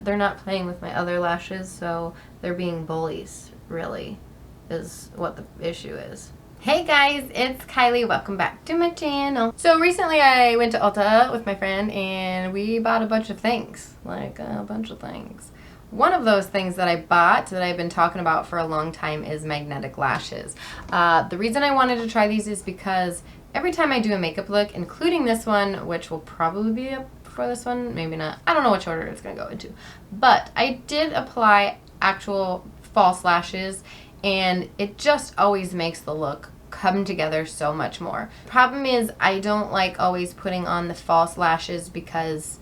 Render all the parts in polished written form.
They're not playing with my other lashes, so they're being bullies, really, is what the issue is. Hey guys, it's Kylie. Welcome back to my channel. So recently I went to Ulta with my friend and we bought a bunch of things. Like a bunch of things. One of those things that I bought that I've been talking about for a long time is magnetic lashes. The reason I wanted to try these is because every time I do a makeup look, including this one, which will probably be up for this one, maybe not. I don't know which order it's going to go into. But I did apply actual false lashes and it just always makes the look come together so much more. Problem is I don't like always putting on the false lashes because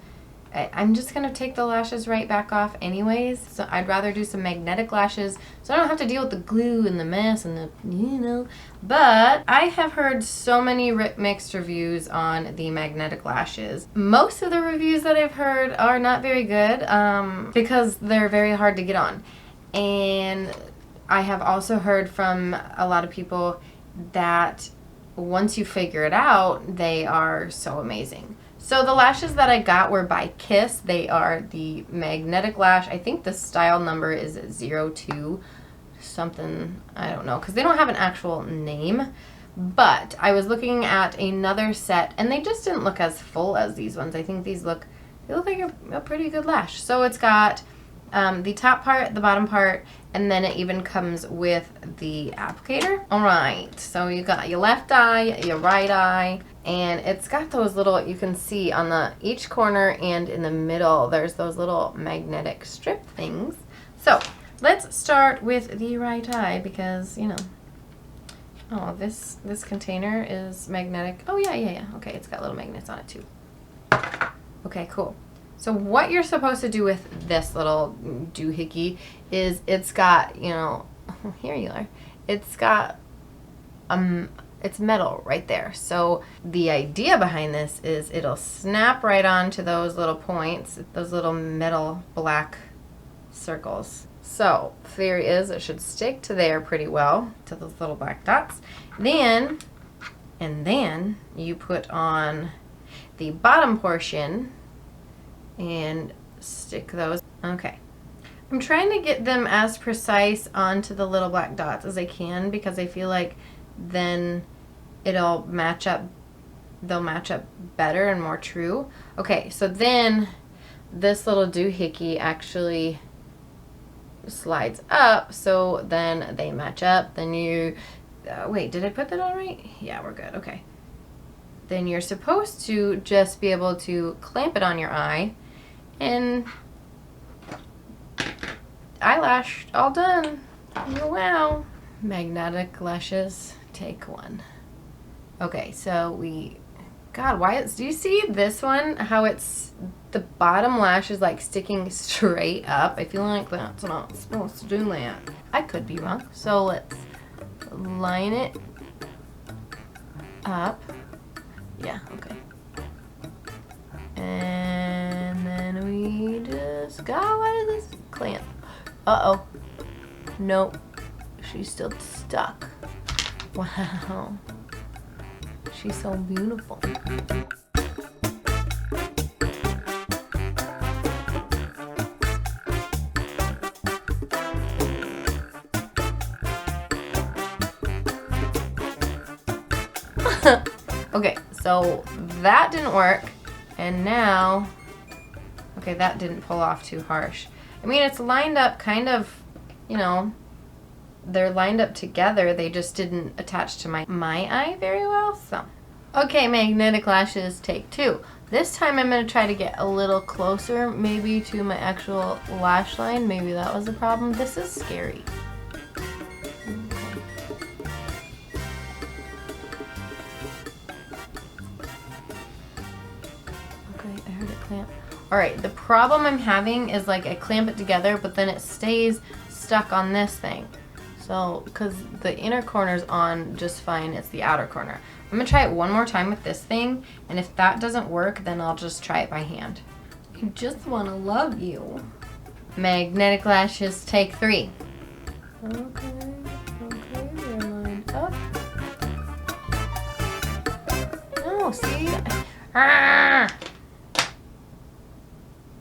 I'm just going to take the lashes right back off anyways. So I'd rather do some magnetic lashes so I don't have to deal with the glue and the mess and the, you know. But I have heard so many mixed reviews on the magnetic lashes. Most of the reviews that I've heard are not very good because they're very hard to get on. And I have also heard from a lot of people that once you figure it out, they are so amazing. So the lashes that I got were by Kiss. They are the magnetic lash. I think the style number is 02 something. I don't know because they don't have an actual name. But I was looking at another set and they just didn't look as full as these ones. I think these look like a pretty good lash. So it's got the top part, the bottom part, and then it even comes with the applicator. All right, so you got your left eye, your right eye, and it's got those little, you can see on each corner and in the middle, there's those little magnetic strip things. So let's start with the right eye because, you know, oh, this container is magnetic. Oh yeah. Okay, it's got little magnets on it too. Okay, cool. So what you're supposed to do with this little doohickey is it's got, you know, here you are. It's got, it's metal right there. So the idea behind this is it'll snap right onto those little points, those little metal black circles. So theory is it should stick to there pretty well, to those little black dots. Then you put on the bottom portion and stick those. Okay. I'm trying to get them as precise onto the little black dots as I can because I feel like then it'll match up, they'll match up better and more true. Okay, so then this little doohickey actually slides up so then they match up. Then you, wait, did I put that on right? Yeah, we're good. Okay. Then you're supposed to just be able to clamp it on your eye. And eyelash all done. Wow. Magnetic lashes, take one. Okay, so God, do you see this one? How it's, the bottom lash is like sticking straight up. I feel like that's not supposed to do that. I could be wrong. So let's line it up. Yeah, okay. And then we just got, what is this? Clamp. Uh-oh. Nope. She's still stuck. Wow. She's so beautiful. Okay, so that didn't work. And now, okay, that didn't pull off too harsh. I mean, it's lined up kind of, you know, they're lined up together. They just didn't attach to my eye very well, so. Okay, magnetic lashes, take two. This time I'm going to try to get a little closer, maybe to my actual lash line. Maybe that was the problem. This is scary. I heard it clamp. Alright, the problem I'm having is like I clamp it together, but then it stays stuck on this thing. So, because the inner corner's on just fine, it's the outer corner. I'm going to try it one more time with this thing, and if that doesn't work, then I'll just try it by hand. I just want to love you. Magnetic lashes, take three. Okay, they're lined up. No, see? Ah!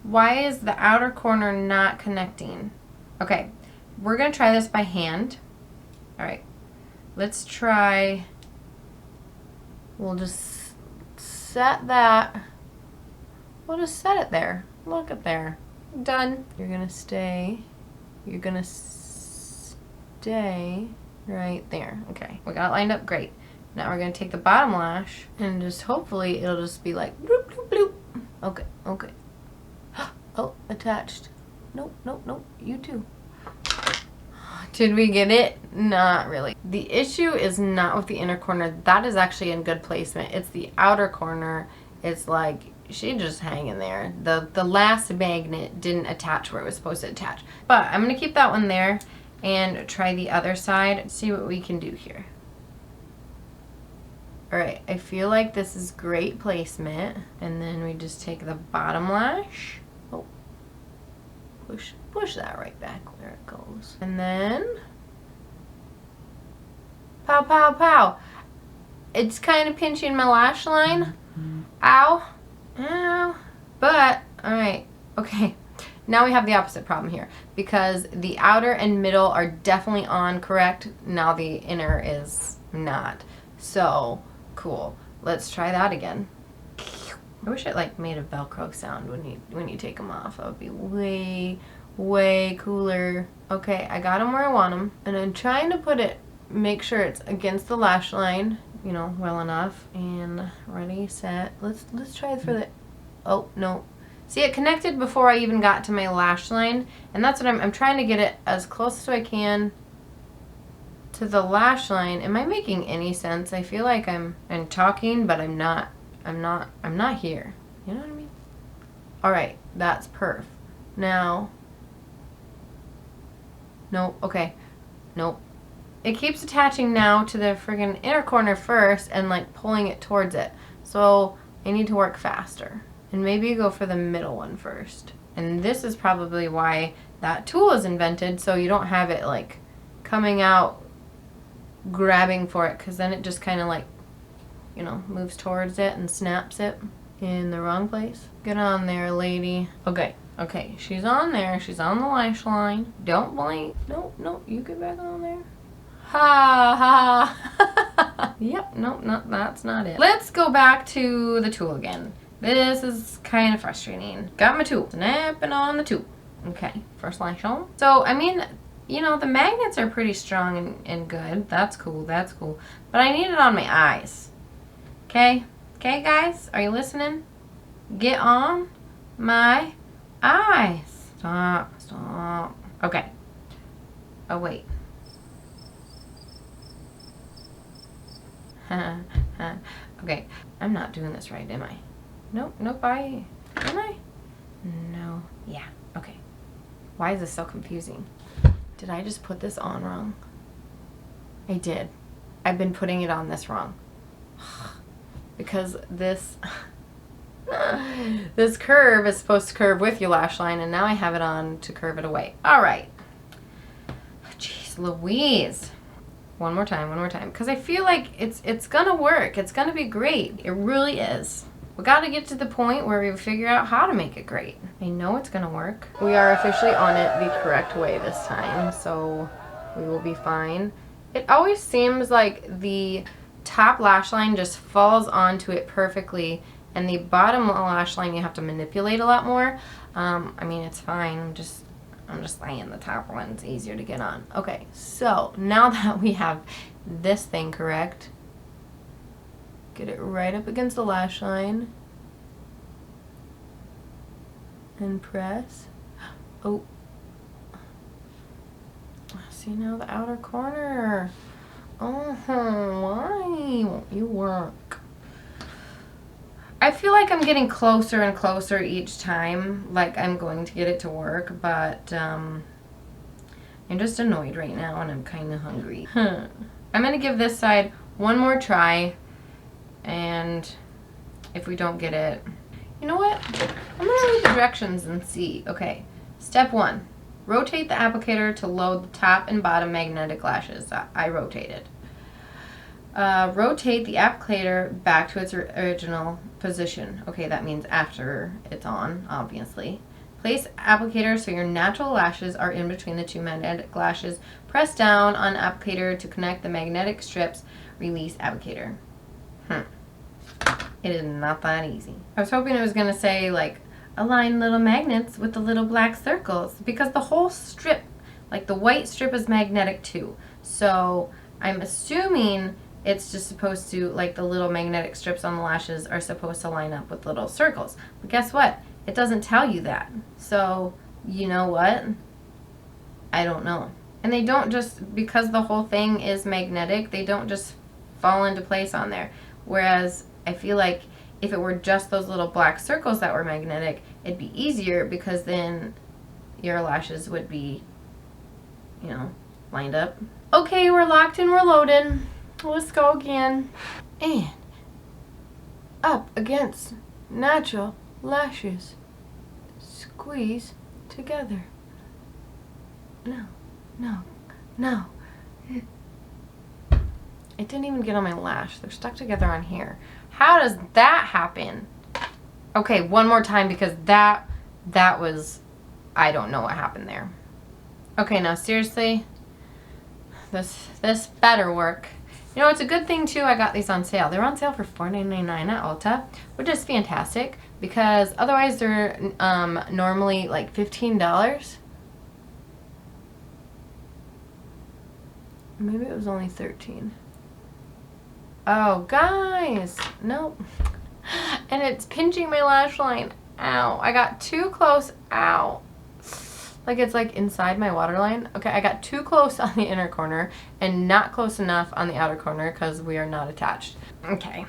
Why is the outer corner not connecting? Okay, we're gonna try this by hand. All right, let's try, we'll just set that, we'll just set it there. Look at there, done. You're gonna stay right there. Okay, we got it lined up, great. Now we're gonna take the bottom lash and just hopefully it'll just be like bloop, bloop, bloop. Okay, okay. Oh, attached. Nope, nope, nope, you too. Did we get it? Not really. The issue is not with the inner corner. That is actually in good placement. It's the outer corner. It's like, she just hanging there. The last magnet didn't attach where it was supposed to attach. But I'm gonna keep that one there and try the other side, see what we can do here. All right, I feel like this is great placement. And then we just take the bottom lash. Oh, push that right back where it goes. And then, pow, pow, pow. It's kind of pinching my lash line. Ow, ow. But, all right, okay. Now we have the opposite problem here because the outer and middle are definitely on correct. Now the inner is not. So, cool. Let's try that again. I wish it like made a Velcro sound when you take them off. That would be way cooler. Okay, I got them where I want them, and I'm trying to put it, make sure it's against the lash line, you know, well enough. And ready, set. Let's try for the. Oh no. See, it connected before I even got to my lash line, and that's what I'm trying to get it as close as I can to the lash line. Am I making any sense? I feel like I'm talking, but I'm not here. You know what I mean? All right, that's perf. Now, nope, okay, nope. It keeps attaching now to the friggin' inner corner first and like pulling it towards it. So I need to work faster. And maybe go for the middle one first. And this is probably why that tool is invented, so you don't have it like coming out grabbing for it, because then it just kind of like, you know, moves towards it and snaps it in the wrong place. Get on there, lady. Okay, okay, she's on there. She's on the lash line. Don't blink. No, no, you get back on there. Ha ha. Yep, nope, no, that's not it. Let's go back to the tool again. This is kind of frustrating. Got my tool. Snapping on the tool. Okay, first lash on. So, I mean, you know, the magnets are pretty strong and good. That's cool, that's cool. But I need it on my eyes. Okay? Okay, guys? Are you listening? Get on my eyes. Stop, stop. Okay. Oh, wait. Okay, I'm not doing this right, am I? Nope, nope, am I? No, yeah, okay. Why is this so confusing? Did I just put this on wrong? I did. I've been putting it on this wrong. Because this, this curve is supposed to curve with your lash line, and now I have it on to curve it away. All right. Jeez Louise. One more time, because I feel like it's gonna work. It's gonna be great. It really is. We gotta get to the point where we figure out how to make it great. I know it's gonna work. We are officially on it the correct way this time, so we will be fine. It always seems like the top lash line just falls onto it perfectly, and the bottom lash line you have to manipulate a lot more. I mean, it's fine. I'm just saying the top one's easier to get on. Okay, so now that we have this thing correct, get it right up against the lash line and press. Oh, see now the outer corner. Oh, why won't you work? I feel like I'm getting closer and closer each time, like I'm going to get it to work, but I'm just annoyed right now and I'm kind of hungry. I'm going to give this side one more try, and if we don't get it, you know what? I'm going to read the directions and see. Okay, step 1, rotate the applicator to load the top and bottom magnetic lashes. I rotated. Rotate the applicator back to its original position. Okay, that means after it's on, obviously. Place applicator so your natural lashes are in between the two magnetic lashes. Press down on applicator to connect the magnetic strips. Release applicator. It is not that easy. I was hoping it was going to say, like, align little magnets with the little black circles, because the whole strip, like the white strip, is magnetic too. So I'm assuming it's just supposed to, like, the little magnetic strips on the lashes are supposed to line up with little circles. But guess what? It doesn't tell you that. So, you know what? I don't know. And they don't just, because the whole thing is magnetic, they don't just fall into place on there. Whereas I feel like if it were just those little black circles that were magnetic, it'd be easier, because then your lashes would be, you know, lined up. Okay, we're locked and we're loaded. Let's go again. And up against natural lashes. Squeeze together. No, no, no. It didn't even get on my lash. They're stuck together on here. How does that happen? Okay, one more time, because that was, I don't know what happened there. Okay, now seriously, this better work. You know, it's a good thing too, I got these on sale. They're on sale for $4.99 at Ulta, which is fantastic, because otherwise they're normally like $15. Maybe it was only $13. Oh, guys, nope. And it's pinching my lash line. Ow, I got too close. Ow. Like it's like inside my waterline. Okay, I got too close on the inner corner and not close enough on the outer corner, because we are not attached. Okay,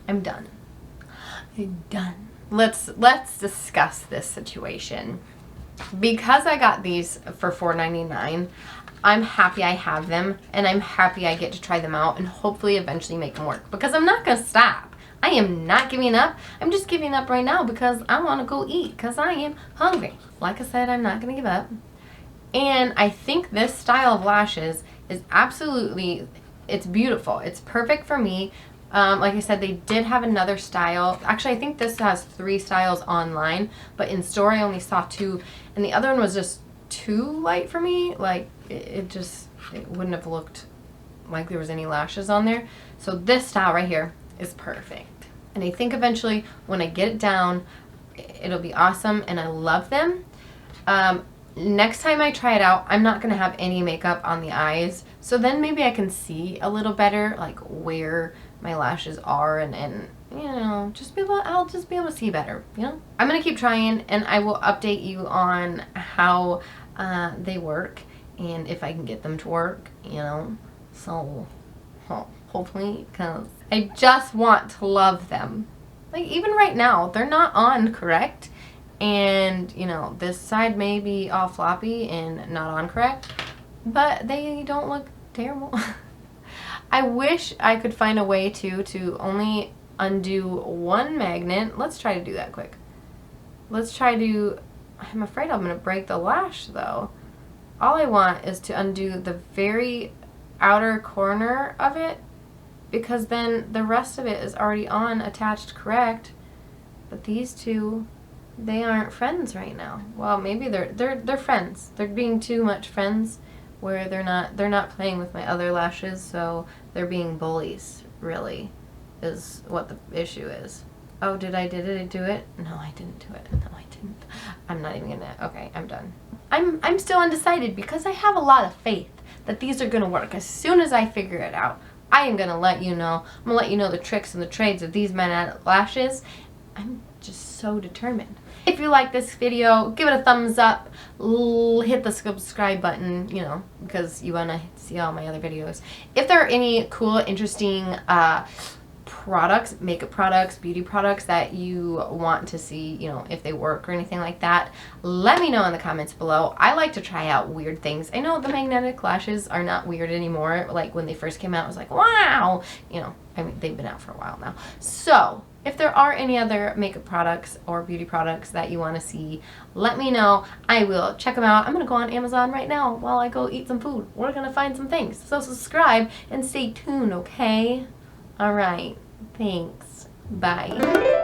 I'm done. I'm done. Let's discuss this situation. Because I got these for $4.99, I'm happy I have them, and I'm happy I get to try them out and hopefully eventually make them work, because I'm not going to stop. I am not giving up. I'm just giving up right now because I want to go eat, because I am hungry. Like I said, I'm not going to give up. And I think this style of lashes is absolutely, it's beautiful. It's perfect for me. Like I said, they did have another style. Actually, I think this has 3 styles online, but in store I only saw 2, and the other one was just too light for me. Like it wouldn't have looked like there was any lashes on there. So this style right here is perfect. And I think eventually when I get it down, it'll be awesome, and I love them. Next time I try it out, I'm not going to have any makeup on the eyes, so then maybe I can see a little better, like where my lashes are, and you know, I'll just be able to see better, you know? I'm going to keep trying, and I will update you on how they work and if I can get them to work, you know? So hopefully, because I just want to love them. Like even right now, they're not on correct. And, you know, this side may be all floppy and not on correct, but they don't look terrible. I wish I could find a way to only undo one magnet. Let's try to do that quick. Let's try to, I'm afraid I'm going to break the lash though. All I want is to undo the very outer corner of it, because then the rest of it is already on attached correct. But these two, they aren't friends right now. Well, maybe they're friends. They're being too much friends, where they're not playing with my other lashes, so they're being bullies, really, is what the issue is. Oh, did I do it? No, I didn't do it. No, I didn't. I'm not even gonna, okay, I'm done. I'm still undecided, because I have a lot of faith that these are gonna work. As soon as I figure it out, I am gonna let you know. I'm gonna let you know the tricks and the trades of these magnetic lashes. I'm just so determined. If you like this video, give it a thumbs up, hit the subscribe button, you know, because you want to see all my other videos. If there are any cool, interesting products, makeup products, beauty products that you want to see, you know, if they work or anything like that, let me know in the comments below. I like to try out weird things. I know the magnetic lashes are not weird anymore. Like when they first came out, I was like, wow, you know, I mean, they've been out for a while now. So if there are any other makeup products or beauty products that you want to see, let me know. I will check them out. I'm going to go on Amazon right now while I go eat some food. We're going to find some things. So subscribe and stay tuned, okay? All right. Thanks. Bye.